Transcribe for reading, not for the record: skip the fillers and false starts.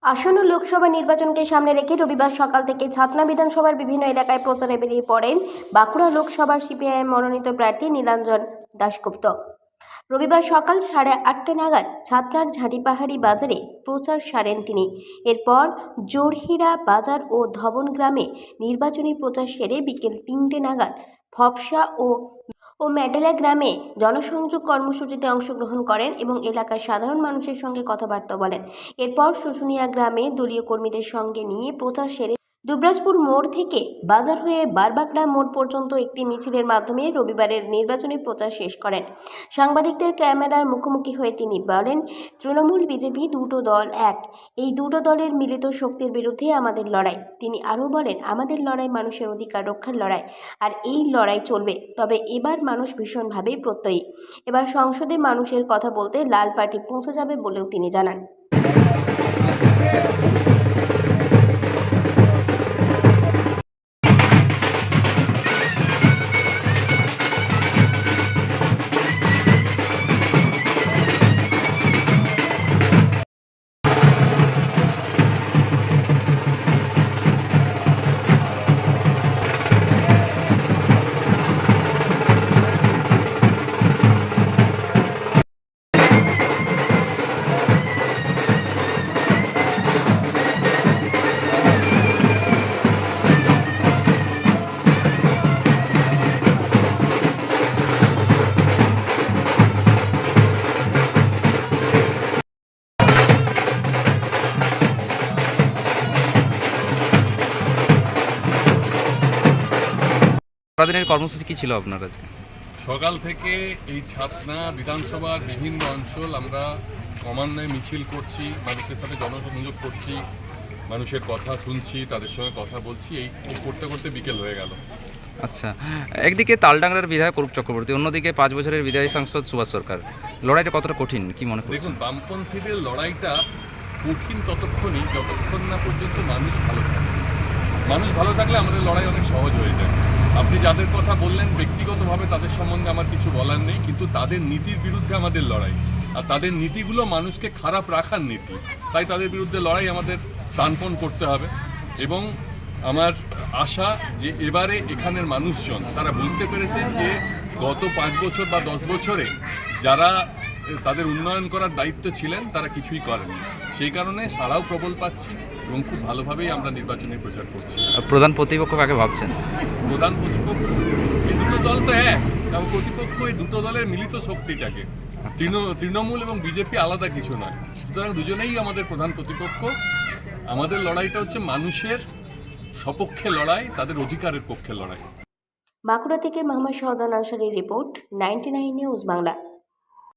আসন্ন লোকসভা নির্বাচনকে সামনে রেখে রবিবার সকাল থেকে ছাতনা বিধানসভার বিভিন্ন এলাকায় প্রচারে বেরিয়ে পড়েন বাঁকুড়া লোকসভার সিপিআইএম মনোনীত প্রার্থী নীলাঞ্জন দাশগুপ্ত। রবিবার সকাল 8:30 নাগাদ ছাতনার ঝাঁটিপাহাড়ি বাজারে প্রচার সারেন তিনি। এরপর জোরহিরা বাজার ও ধবন গ্রামে নির্বাচনী প্রচার সেরে বিকেল 3টে নাগাদ ফপসা ও ম্যাডেলা গ্রামে জনসংযোগ কর্মসূচিতে অংশগ্রহণ করেন এবং এলাকার সাধারণ মানুষের সঙ্গে কথাবার্তা বলেন। এরপর শুশুনিয়া গ্রামে দলীয় কর্মীদের সঙ্গে নিয়ে প্রচার সেরে দুবরাজপুর মোড় থেকে বাজার হয়ে বারবাকড়া মোড় পর্যন্ত একটি মিছিলের মাধ্যমে রবিবারের নির্বাচনী প্রচার শেষ করেন। সাংবাদিকদের ক্যামেরার মুখোমুখি হয়ে তিনি বলেন, তৃণমূল বিজেপি দুটো দল এক, এই দুটো দলের মিলিত শক্তির বিরুদ্ধে আমাদের লড়াই। তিনি আরও বলেন, আমাদের লড়াই মানুষের অধিকার রক্ষার লড়াই, আর এই লড়াই চলবে। তবে এবার মানুষ ভীষণভাবে প্রত্যয়ী। এবার সংসদে মানুষের কথা বলতে লাল পার্টি পৌঁছে যাবে বলেও তিনি জানান। সারাদিনের কর্মসূচি কি ছিল আপনার আজকে? সকাল থেকে এই ছাতনা বিধানসভার বিভিন্ন অঞ্চল আমরা ক্রমান্বয়ে মিছিল করছি, মানুষের সাথে জনসংযোগ করছি, মানুষের কথা শুনছি, তাদের সঙ্গে কথা বলছি। এই করতে করতে বিকেল হয়ে গেল। আচ্ছা, একদিকে তালডাংরার বিধায়ক অরূপ চক্রবর্তী, অন্যদিকে 5 বছরের বিদায়ী সাংসদ সুভাষ সরকার, লড়াইটা কতটা কঠিন কি মনে করছেন? দেখুন, বামপন্থীদের লড়াইটা কঠিন ততক্ষণই যতক্ষণ না পর্যন্ত মানুষ ভালো থাকে। মানুষ ভালো থাকলে আমাদের লড়াই অনেক সহজ হয়ে যায়। আপনি যাদের কথা বললেন ব্যক্তিগতভাবে তাদের সম্বন্ধে আমার কিছু বলার নেই, কিন্তু তাদের নীতির বিরুদ্ধে আমাদের লড়াই, আর তাদের নীতিগুলো মানুষকে খারাপ রাখার নীতি। তাই তাদের বিরুদ্ধে লড়াই আমাদের প্রাণপণ করতে হবে। এবং আমার আশা যে এবারে এখানের মানুষজন তারা বুঝতে পেরেছেন যে গত 5 বছর বা 10 বছরে যারা তাদের উন্নয়ন করার দায়িত্ব ছিলেন তারা কিছুই করেনি। সেই কারণে সারাও প্রবল পাচ্ছি এবং খুব ভালোভাবেই আমরা নির্বাচনী প্রচার করছি। প্রধান প্রতিপক্ষ কাকে ভাবছেন? প্রধান প্রতিপক্ষ এই দুটো দল তো এক, এবং প্রতিপক্ষ এই দুটো দলের মিলিত শক্তিটাকে। তৃণমূল এবং বিজেপি আলাদা কিছু নয়, সুতরাং দুজনেই আমাদের প্রধান প্রতিপক্ষ। আমাদের লড়াইটা হচ্ছে মানুষের সপক্ষে লড়াই, তাদের অধিকারের পক্ষে লড়াই। বাঁকুড়া থেকে মোহাম্মদ শাহজাহান আনসারীর রিপোর্ট, 99 নিউজ বাংলা।